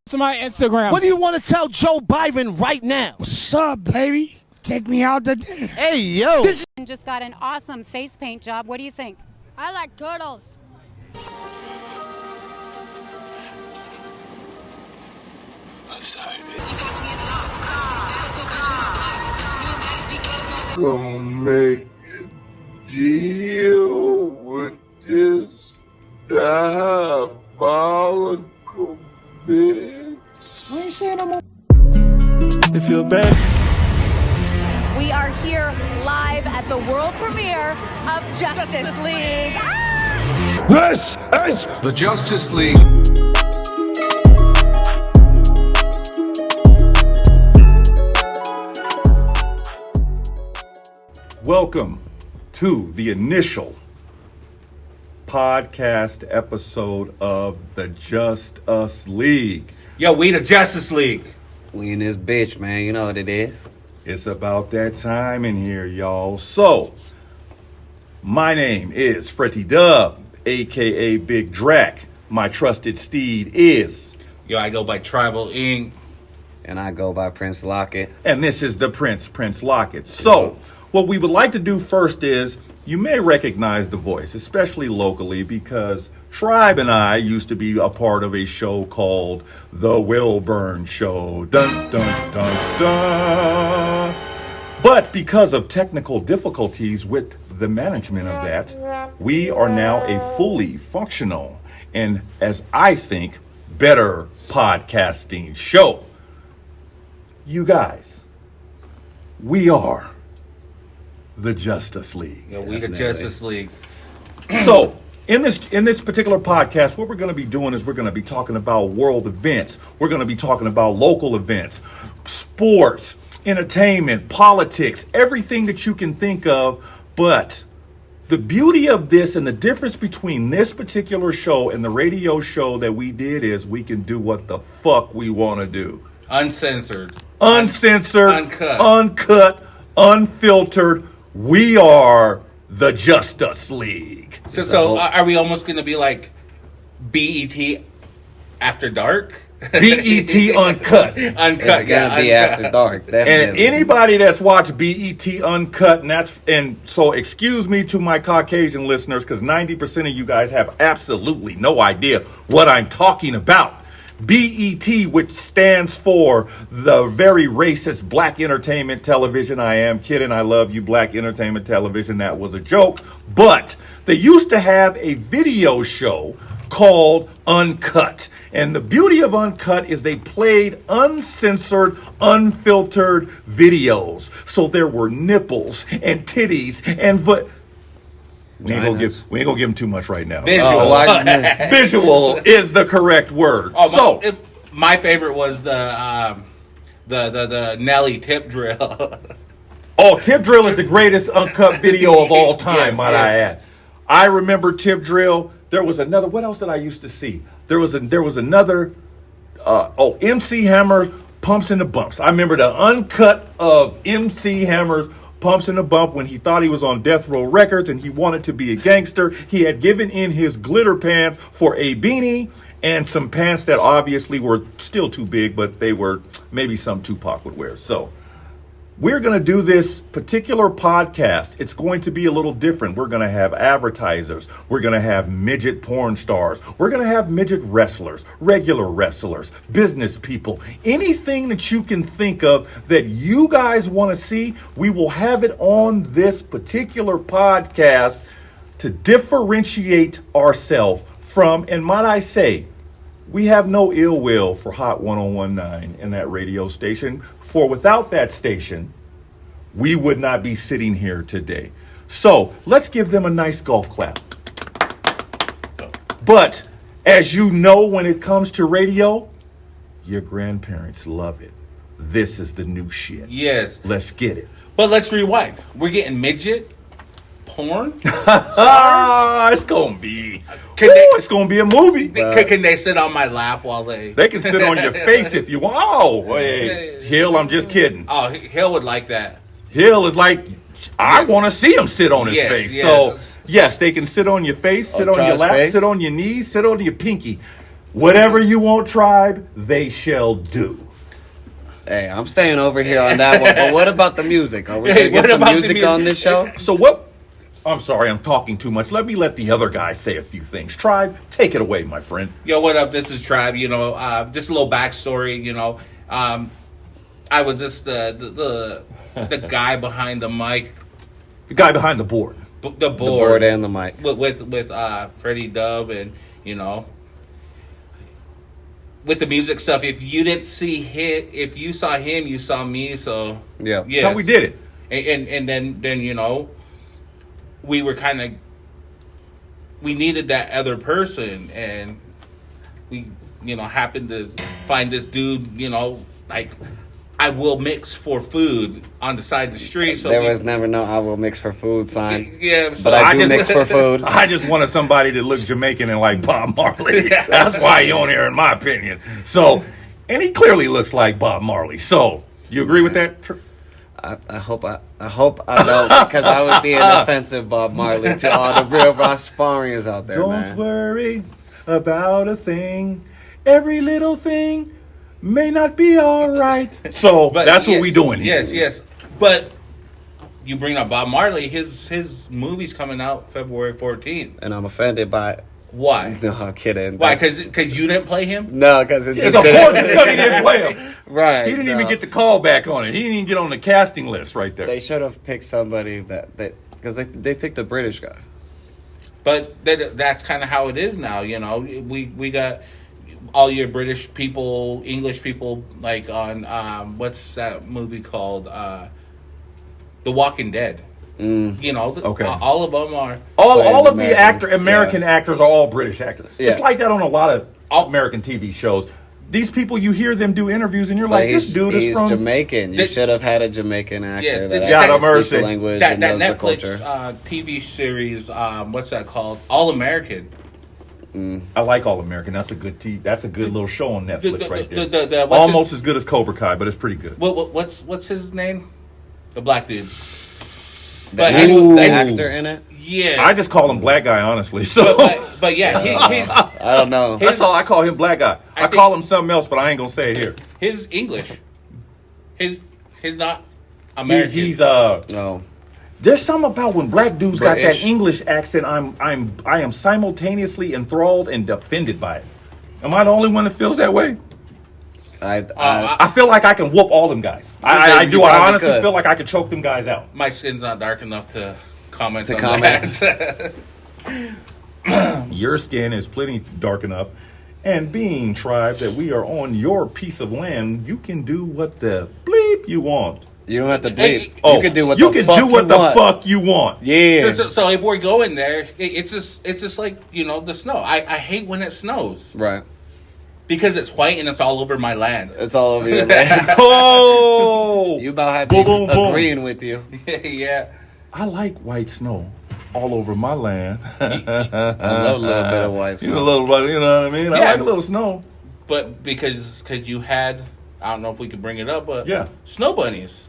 to my Instagram. What do you want to tell Joe Biden right now? What's up, baby? Take me out to dinner. Hey, yo. Just got an awesome face paint job. What do you think? I like turtles. I'm sorry, Gonna make a deal with this diabolical bitch. I ain't saying no more. If you're back. We are here live at the world premiere of Justice League. This is The Justice League. Welcome to the initial podcast episode of the Just Us League. Yo, we the Justice League. We in this bitch, man. You know what it is. It's about that time in here, y'all. So, my name is Freddie Dub, a.k.a. Big Drac. My trusted steed is... Yo, I go by Tribal Inc. And I go by Prince Lockett. And this is the Prince Lockett. So, what we would like to do first is, you may recognize the voice, especially locally, because Tribe and I used to be a part of a show called The Wilburn Show. Dun, dun, dun, dun. But because of technical difficulties with the management of that, we are now a fully functional and, as I think, better podcasting show. You guys, we are the Justice League. Yo, we the Justice League. So, in this particular podcast, what we're going to be doing is we're going to be talking about world events. We're going to be talking about local events, sports, entertainment, politics, everything that you can think of. But the beauty of this and the difference between this particular show and the radio show that we did is we can do what the fuck we want to do. Uncensored, uncut, unfiltered. We are the Justice League. So are we almost going to be like BET After Dark? BET Uncut. It's gonna be After Dark, definitely. And anybody that's watched BET Uncut, and so excuse me to my Caucasian listeners, because 90% of you guys have absolutely no idea what I'm talking about. BET, which stands for the very racist Black Entertainment Television. I am kidding. I love you, Black Entertainment Television. That was a joke. But they used to have a video show called Uncut. And the beauty of Uncut is they played uncensored, unfiltered videos. So there were nipples and titties and we ain't gonna give him too much right now. Visual. Visual is the correct word. My favorite was the Nelly tip drill. Tip drill is the greatest uncut video of all time, might I add. I remember tip drill. There was another. What else did I used to see? There was another. MC Hammer Pumps and the Bumps. I remember the uncut of MC Hammer's Pumps in the Bump when he thought he was on Death Row Records and he wanted to be a gangster. He had given in his glitter pants for a beanie and some pants that obviously were still too big, but they were maybe some Tupac would wear. So we're going to do this particular podcast. It's going to be a little different. We're going to have advertisers. We're going to have midget porn stars. We're going to have midget wrestlers, regular wrestlers, business people. Anything that you can think of that you guys want to see, we will have it on this particular podcast to differentiate ourselves from, and might I say, we have no ill will for Hot 1019 and that radio station. For without that station, we would not be sitting here today. So let's give them a nice golf clap. But as you know, when it comes to radio, your grandparents love it. This is the new shit. Yes. Let's get it. But let's rewind. We're getting midget porn. It's gonna be. It's gonna be a movie. Can they sit on my lap while they? They can sit on your face if you want. Oh, hey, Hill, I'm just kidding. Oh, Hill would like that. Hill is like, I want to see him sit on his face. Yes. So yes, they can sit on your face, sit on your lap, face. sit on your knees, sit on your pinky. Whatever you want, tribe, they shall do. Hey, I'm staying over here on that one. But what about the music? Are we gonna Hey, get what some about the music on this show? So what? I'm sorry, I'm talking too much. Let the other guy say a few things. Tribe, take it away, my friend. Yo, what up? This is Tribe. You know, just a little backstory. You know, I was just the guy behind the mic, The guy behind the board. the The board, board and the mic. with Freddie Dub, and you know, with the music stuff. If you didn't see him, if you saw him, you saw me. So Yeah. yes. That's how we did it. And then you know, we were we needed that other person, and we happened to find this dude. You know, like, I will mix for food on the side of the street. So There was never no "I will mix for food" sign. yeah, so But I do just- mix for food. I just wanted somebody that looked Jamaican and like Bob Marley. That's why he on here, in my opinion. So, and he clearly looks like Bob Marley. So, you agree with that? I hope I don't, because I would be an offensive Bob Marley to all the real Rastafarians out there, Don't man. worry about a thing. Every little thing may not be all right. So But that's what yes, we doing here. Yes. But you bring up Bob Marley. His movie's coming out February 14th. And I'm offended by it. Why? No, I'm kidding. Why? Because you didn't play him? No, because it Because just of course didn't. it's because he didn't play him. Right. He didn't no. even get the call back on it. He didn't even get on the casting list right there. They should have picked somebody that because they picked a British guy. But that's kind of how it is now. You know, we got all your British people, English people, like on what's that movie called? The Walking Dead. You know, Okay. all of them are. All of the Americans, American actors are all British actors. Yeah. It's like that on a lot of American TV shows. These people, you hear them do interviews, and you're Like like, this dude is he's from Jamaican. You This- should have had a Jamaican actor Yeah, that yeah, actually mercy. speaks the language That and knows the Netflix culture. TV series, what's that called? All American. I like All American. That's a good that's a good little show on Netflix right there. What's Almost as good as Cobra Kai, but it's pretty good. what's his name? The black dude. The But act- anyway, the actor in it. yeah. I just call him Black Guy, honestly. So but yeah, he's I don't know. that's all I call him, Black Guy. I think- call him something else, but I ain't gonna say it here. his English. He's not American. He's No. There's something about when black dudes got that British. English accent. I am simultaneously enthralled and offended by it. Am I the only one that feels that way? I feel like I can whoop all them guys. I You do. I probably honestly could. feel like I could choke them guys out. My skin's not dark enough to comment To on comment. that. Your skin is plenty dark enough. And being tribe that we are on your piece of land, you can do what the bleep you want. You don't have to Hey, bleep. You can do what you the can fuck do what you the want. fuck you want. Yeah. So if we're going there, it's just like, you know, the snow. I hate when it snows Right. because it's white and it's all over my land. It's all over your land. Oh, You about had Boom, people boom, boom. agreeing with you. Yeah. I like white snow all over my land. I love a little bit of white You know, a snow. little, you know what I mean? I Yeah. like a little snow. But because you had, I don't know if we could bring it up, but Yeah. snow bunnies.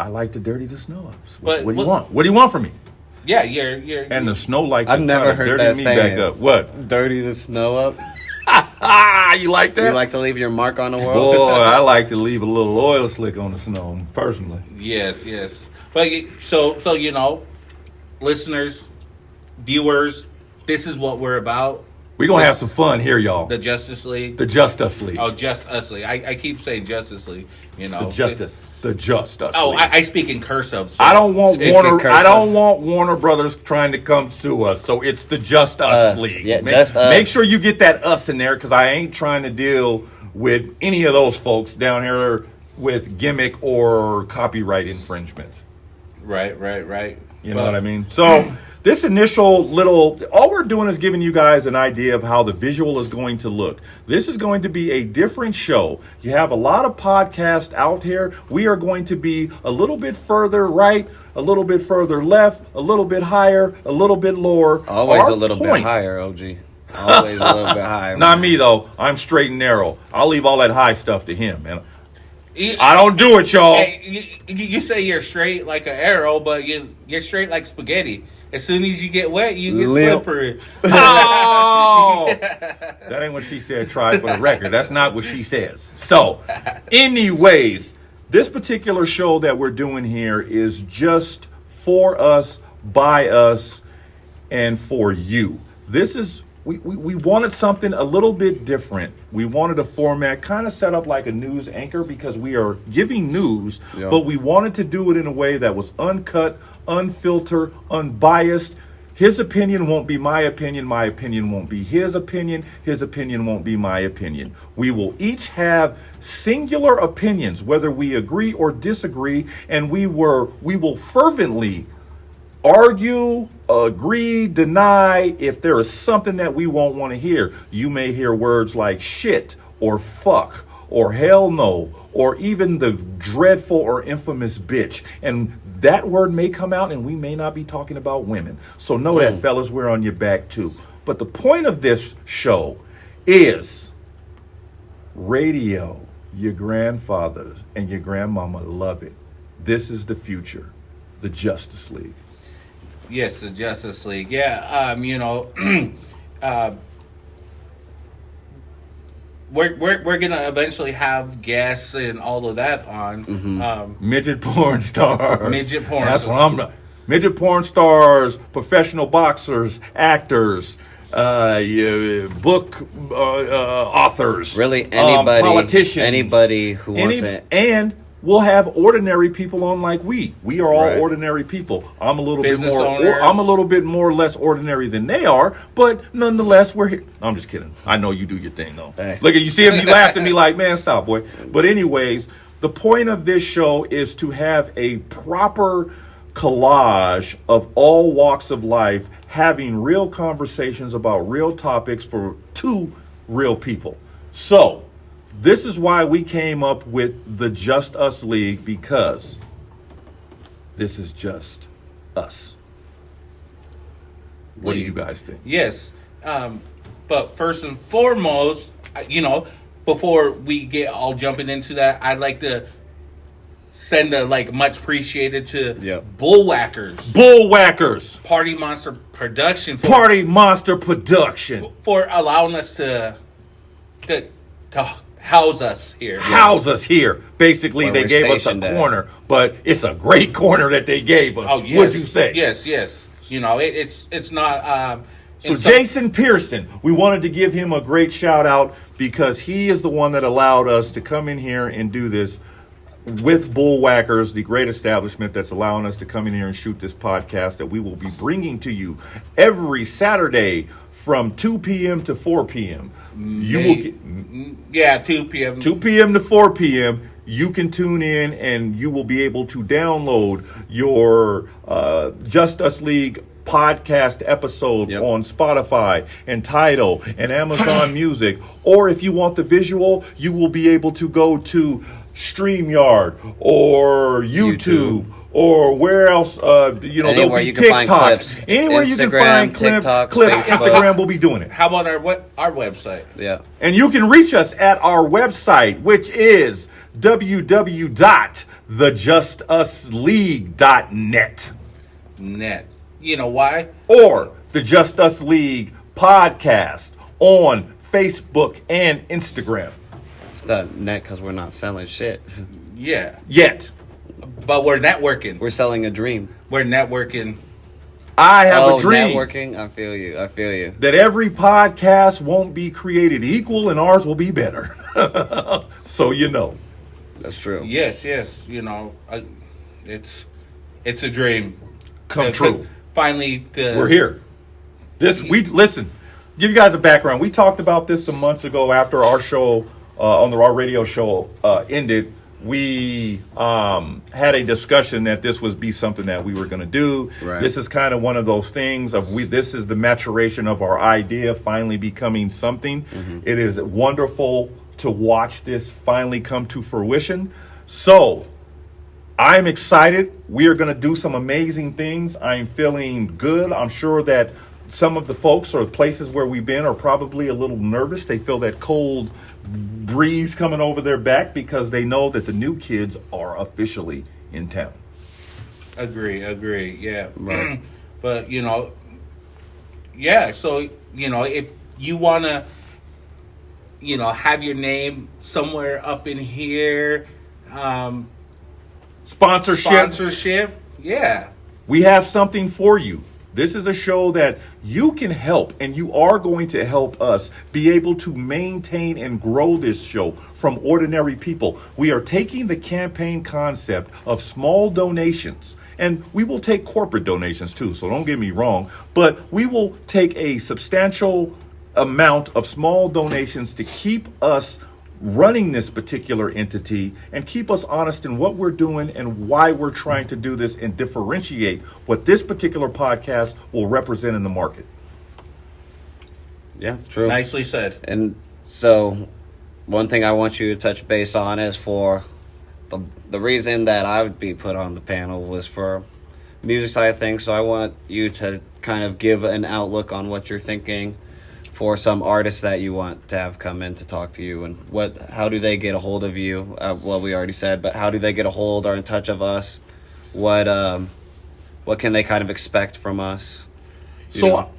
I like to dirty the snow up. But What do you look- want? What do you want from me? Yeah, you're And the snow like I've to never try to heard dirty that me saying. back up. What? Dirty the snow up. You like that? You like to leave your mark on the world. Boy, I like to leave a little oil slick on the snow, personally. yes. But so you know, listeners, viewers, this is what we're about. We're going to have some fun here, y'all. The Justice League. The Just Us League. Oh, Just Us League. I keep saying Justice League. You know, The Justice. The Just Us Oh, League. I speak in cursive. So I don't want Speaking Warner. cursive. I don't want Warner Brothers trying to come sue us. So it's the Just Us Us. League. Yeah, make, just us. Make sure you get that us in there because I ain't trying to deal with any of those folks down here with gimmick or copyright infringements. Right. You know what I mean? So this initial little, all we're doing is giving you guys an idea of how the visual is going to look. This is going to be a different show. You have a lot of podcasts out here. We are going to be a little bit further right, a little bit further left, a little bit higher, a little bit lower. Always Our a little bit point- higher, OG. Always a little bit higher. Not me though. I'm straight and narrow. I'll leave all that high stuff to him, man. You, I don't do it, y'all. hey, you say you're straight like an arrow, but you're straight like spaghetti. as soon as you get wet, you get Limp. slippery. Oh, that ain't what she said. Try for the record. That's not what she says. So, anyways, this particular show that we're doing here is just for us, by us, and for you. This is we wanted something a little bit different. We wanted a format kind of set up like a news anchor because we are giving news, Yeah. but we wanted to do it in a way that was uncut, unfiltered, unbiased. His opinion won't be my opinion won't be his opinion won't be my opinion. We will each have singular opinions, whether we agree or disagree, and we will fervently argue, agree, deny if there is something that we won't want to hear. You may hear words like shit or fuck or hell no or even the dreadful or infamous bitch. And that word may come out and we may not be talking about women. So know that, fellas, we're on your back too. But the point of this show is radio. Your grandfathers and your grandmama love it. This is the future, the Justice League. Yes, the Justice League. Yeah, we're gonna eventually have guests and all of that on. Midget porn stars. Midget porn That's stars. what I'm. Midget porn stars, professional boxers, actors, book authors. Really, anybody, politicians, anybody who wants it. and we'll have ordinary people on like we. We are all Right. ordinary people. I'm a little Business bit more. owners. I'm a little bit more or less ordinary than they are, but nonetheless, we're here. I'm just kidding. I know you do your thing though. Hey. Look at you. See him. He laughed at me like, man, stop, boy. But anyways, the point of this show is to have a proper collage of all walks of life, having real conversations about real topics for two real people. So, this is why we came up with the Just Us League, because this is just us. What do you guys think? Yes, but first and foremost, before we get all jumping into that, I'd like to send a much appreciated to Yep. Bullwhackers, Bullwhackers, Party Monster Production, Party Monster Production, for allowing us to house us here. house us here. Basically, Where they we're gave us a stationed at. corner, but it's a great corner that they gave us. Oh yes, What'd you say? Yes. It's not. So Jason Pearson, we wanted to give him a great shout out because he is the one that allowed us to come in here and do this with Bullwhackers, the great establishment that's allowing us to come in here and shoot this podcast that we will be bringing to you every Saturday from 2 p.m. to 4 p.m. You will get 2 p.m. 2 p.m. to 4 p.m. You can tune in and you will be able to download your Just Us League podcast episodes Yep. on Spotify and Tidal and Amazon Music. Or if you want the visual, you will be able to go to StreamYard or YouTube. Or where else? There'll Anywhere be you can find TikToks. clips. Anywhere you can Instagram, find TikTok, clips. Facebook. Instagram will be doing it. How about our website? Yeah. And you can reach us at our website, which is www.thejustusleague.net Net. You know why? or the Just Us League podcast on Facebook and Instagram. It's not net because we're not selling shit. Yeah, Yet, but we're networking. We're selling a dream. We're networking. I have a dream networking. I feel you. that every podcast won't be created equal and ours will be better. So you know. That's true. Yes. It's a dream Come true. Finally, We're here. Listen. Give you guys a background. We talked about this some months ago after our show our radio show ended. We had a discussion that this would be something that we were going to do. Right. This is kind of one of those things this is the maturation of our idea finally becoming something. Mm-hmm. It is wonderful to watch this finally come to fruition. So I'm excited. We are going to do some amazing things. I'm feeling good. I'm sure that some of the folks or places where we've been are probably a little nervous. They feel that cold breeze coming over their back because they know that the new kids are officially in town. Agree. Yeah. Right. But yeah. So if you want to, have your name somewhere up in here, sponsorship. Yeah. We have something for you. This is a show that you can help, and you are going to help us be able to maintain and grow this show from ordinary people. We are taking the campaign concept of small donations, and we will take corporate donations too, so don't get me wrong, but we will take a substantial amount of small donations to keep us running this particular entity and keep us honest in what we're doing and why we're trying to do this and differentiate what this particular podcast will represent in the market. Yeah, true. Nicely said. And so, one thing I want you to touch base on is for the reason that I would be put on the panel was for music side of things. So I want you to kind of give an outlook on what you're thinking for some artists that you want to have come in to talk to you, and how do they get a hold of you? Well, we already said, but how do they get a hold or in touch of us? What can they kind of expect from us? So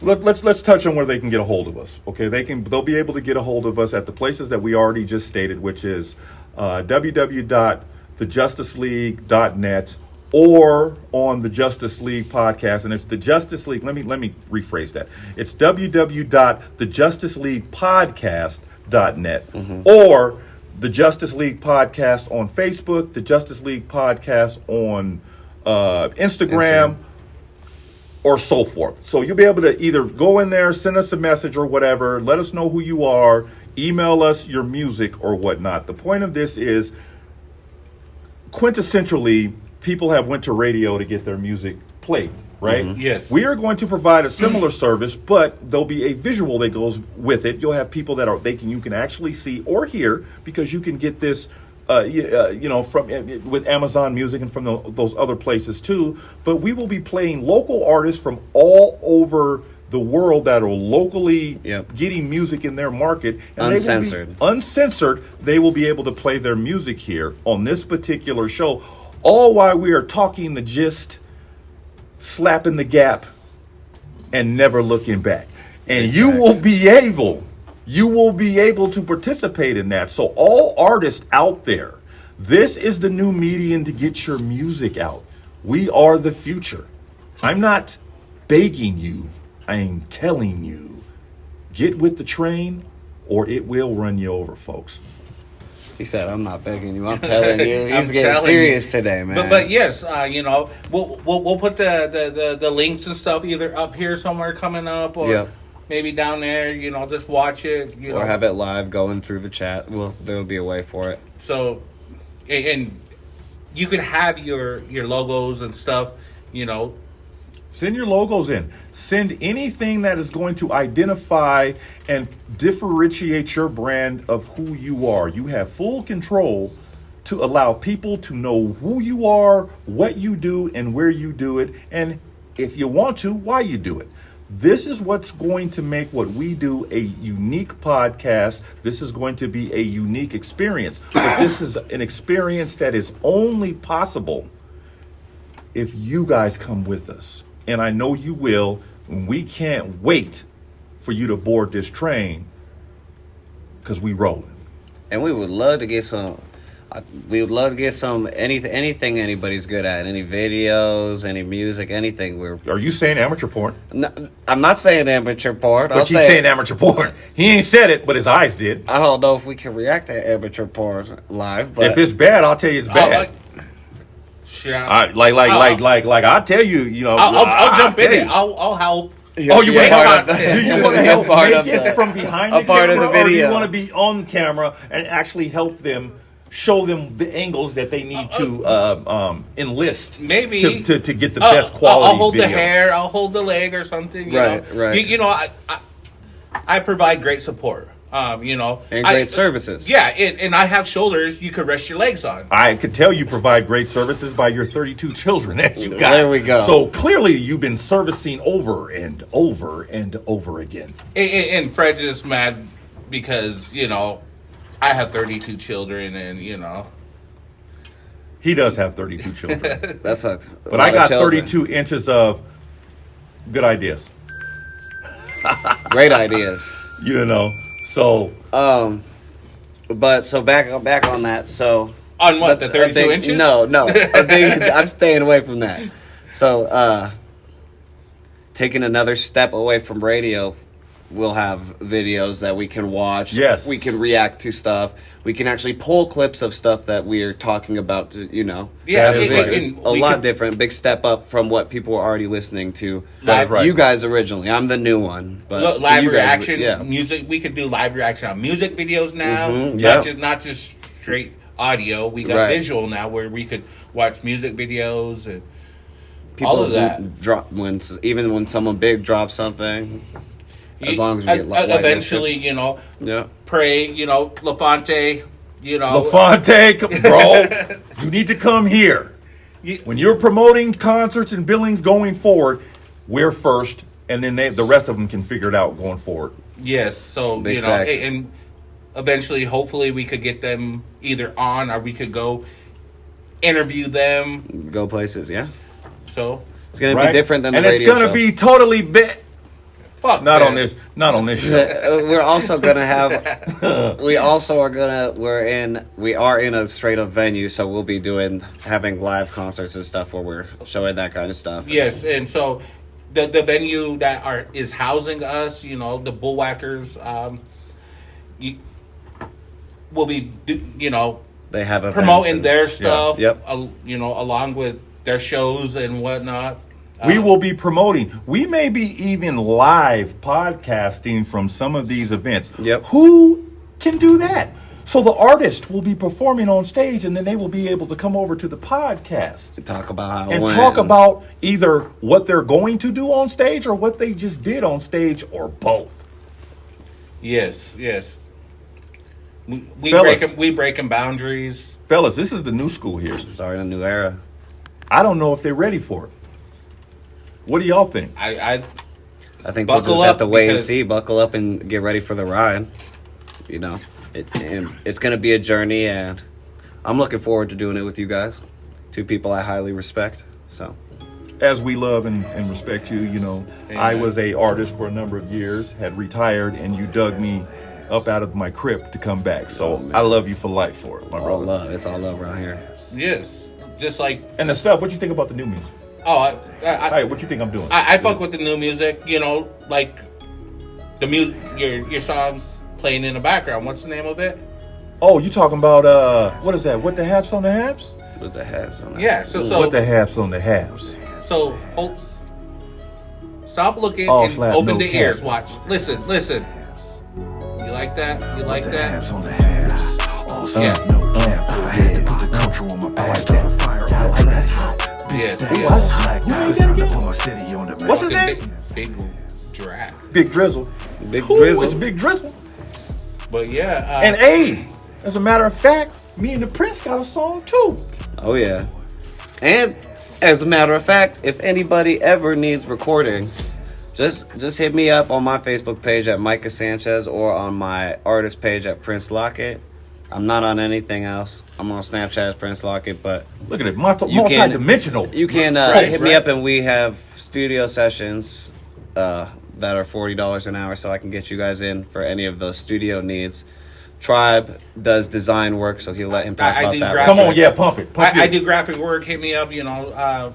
let's touch on where they can get a hold of us. Okay, they'll be able to get a hold of us at the places that we already just stated, which is www.thejusticeleague.net or on the Justice League podcast, and it's the Justice League. Let me rephrase that. It's www.thejusticeleaguepodcast.net or the Justice League podcast on Facebook, the Justice League podcast on Instagram, or so forth. So you'll be able to either go in there, send us a message or whatever, let us know who you are, email us your music or whatnot. The point of this is, quintessentially, people have went to radio to get their music played, right? Yes. We are going to provide a similar service, but there'll be a visual that goes with it. You'll have people that you can actually see or hear, because you can get this from with Amazon Music and from those other places too. But we will be playing local artists from all over the world that are locally getting music in their market. And uncensored. They will be able to play their music here on this particular show, all while we are talking the gist, slapping the gap, and never looking back. And you will be able to participate in that. So all artists out there, this is the new medium to get your music out. We are the future. I'm not begging you. I'm telling you, get with the train or it will run you over, folks. He said, "I'm not begging you. I'm telling you." He's getting serious today, man. But yes, we'll put the links and stuff either up here somewhere coming up, or maybe down there. Just watch it. Or have it live going through the chat. Well, there will be a way for it. So, and you can have your logos and stuff. Send your logos in. Send anything that is going to identify and differentiate your brand of who you are. You have full control to allow people to know who you are, what you do, and where you do it, and if you want to, why you do it. This is what's going to make what we do a unique podcast. This is going to be a unique experience. But this is an experience that is only possible if you guys come with us. And I know you will. We can't wait for you to board this train, because we rolling. And we would love to get some. We would love to get some anything anybody's good at. Any videos, any music, anything. Are you saying amateur porn? No, I'm not saying amateur porn. But he's saying amateur porn. He ain't said it, but his eyes did. I don't know if we can react to amateur porn live. But if it's bad, I'll tell you it's bad. I'll tell you, I'll jump in it. I'll help. You want to help make it from behind the camera, or you want to be on camera and actually help them, show them the angles that they need to enlist, maybe to get the best quality. I'll hold video. the hair, I'll hold the leg or something. Right. I provide great support. And great services. Yeah, and I have shoulders you could rest your legs on. I could tell you provide great services by your 32 children that you got. There we go. So clearly you've been servicing over and over and over again. And Fred is mad because, I have 32 children and, He does have 32 children. That's a But I got children. 32 inches of Good ideas. Great ideas. You know. So But so back on that. So On what, the 32 big, inches? No. I'm staying away from that. So taking another step away from radio, we'll have videos that we can watch. Yes. We can react to stuff. We can actually pull clips of stuff that we are talking about. Yeah, That is right. It's a lot different. Big step up from what people are already listening to. That is right. You guys originally. I'm the new one. But Live you guys, reaction, music. We could do live reaction on music videos now. Not just straight audio. We got Right. visual now, where we could watch music videos and People all of that. Even when someone big drops something, as long as we get eventually, Pray, LaFonte, LaFonte, bro, you need to come here. When you're promoting concerts and billings going forward, we're first, and then the rest of them can figure it out going forward. Yes, so Big facts. and eventually, hopefully, we could get them either on, or we could go interview them. go places. Yeah, So it's gonna Right? be different than the and radio it's gonna show. be totally fuck not that. on this show. We're also gonna have. We are in a straight up venue, so we'll be having live concerts and stuff where we're showing that kind of stuff. Yes, and so the venue that is housing us, the Bullwhackers, will be They have events promoting and- their stuff. Yep. Along with their shows and whatnot. We will be promoting. We may be even live podcasting from some of these events. Yep. Who can do that? So the artist will be performing on stage, and then they will be able to come over to the podcast to talk about how it and went. talk about either what they're going to do on stage or what they just did on stage, or both. Yes. We Fellas. breaking boundaries. Fellas, this is the new school here. starting a new era. I don't know if they're ready for it. What do y'all think? I I think we'll Buckle just have up, to wait and because- see. Buckle up and get ready for the ride. It's going to be a journey, and I'm looking forward to doing it with you guys. Two people I highly respect. So As we love and respect you, I was a artist for a number of years, had retired, and you dug me up out of my crypt to come back. So I love you for life for it, my all brother. love. It's all love around here. yes, just like And the stuff, what you think about the new music? I Hey, what you think I'm doing? I fuck with the new music. Like the music, your song playing in the background. What's the name of it? Oh, you talking about, what is that? What the Haps on the Haps? With the hats on that. Yeah. So What the Haps on the Haps? stop looking Oh, and slap, open no the cap. ears. Watch. Listen. You like that? You like that? Yeah. What's his name? Big draft. Big Drizzle. Big Who Drizzle. is Big Drizzle? But yeah. And A, as a matter of fact, me and the Prince got a song too. Oh yeah. And as a matter of fact, if anybody ever needs recording, just hit me up on my Facebook page at Micah Sanchez or on my artist page at Prince Lockett. I'm not on anything else. I'm on Snapchat as Prince Lockett, but Look at it, You can- multi-dimensional. you can hit me up, and we have studio sessions that are $40 an hour, so I can get you guys in for any of those studio needs. Tribe does design work, so he'll let him talk I about do that. graphic- Come on, yeah, pump it. I do graphic work. Hit me up.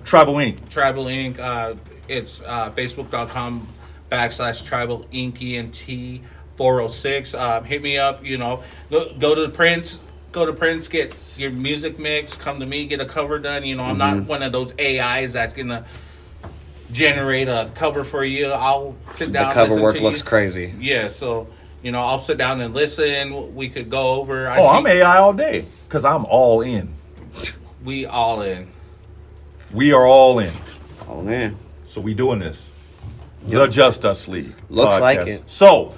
Tribal Inc. Tribal Inc. It's facebook.com/Tribal Inc. ENT 406. Hit me up. Go to the Prince. Go to Prince. Get your music mix. Come to me. Get a cover done. I'm not one of those AIs that's gonna generate a cover for you. I'll sit down. The cover listen work to looks you. crazy. Yeah. So I'll sit down and listen. We could go over. I'm AI all day because I'm all in. We all in. We are all in. Oh man, So we doing this. The Just Us League. Looks podcast. like it. So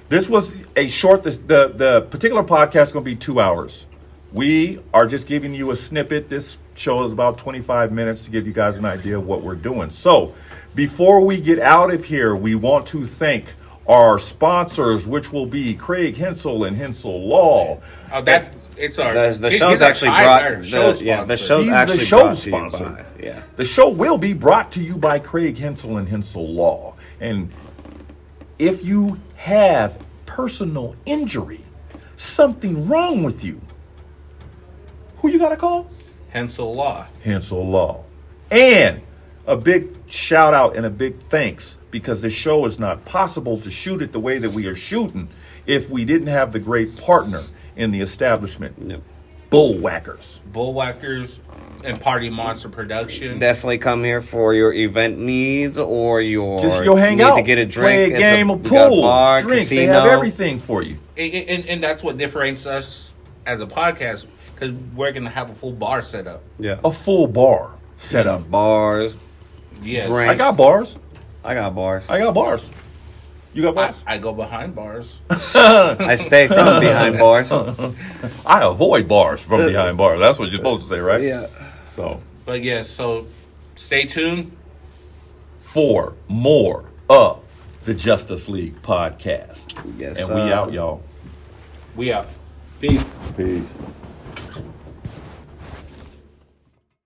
this was a short, the particular podcast is going to be 2 hours. We are just giving you a snippet. This show is about 25 minutes to give you guys an idea of what we're doing. So before we get out of here, we want to thank our sponsors, which will be Craig Hensel and Hensel Law. Oh, that it's our The show's actually brought. The show's He's actually the show brought to sponsor. you by. Yeah. The show will be brought to you by Craig Hensel and Hensel Law. And if you have personal injury, something wrong with you, who you got to call? Hensel Law. Hensel Law. And a big shout out and a big thanks, because the show is not possible to shoot it the way that we are shooting if we didn't have the great partner in the establishment, Yep. Bullwhackers. Bullwhackers and Party Monster Production. Definitely come here for your event needs or your Just go hang need out, to get a drink. play a game of we got pool, bar, drinks. They casino. have everything for you. And that's what differentiates us as a podcast, because we're going to have a full bar set up. Yeah. A full bar set up. Bars. Yeah. Drink. I got bars. I got bars. I got bars. You got bars? I go behind bars. I stay from behind bars. I avoid bars from behind bars. That's what you're supposed to say, right? Yeah. So, But yeah, so stay tuned. for more of the Justice League podcast. Yes. And we out, y'all. We out. Peace. Peace.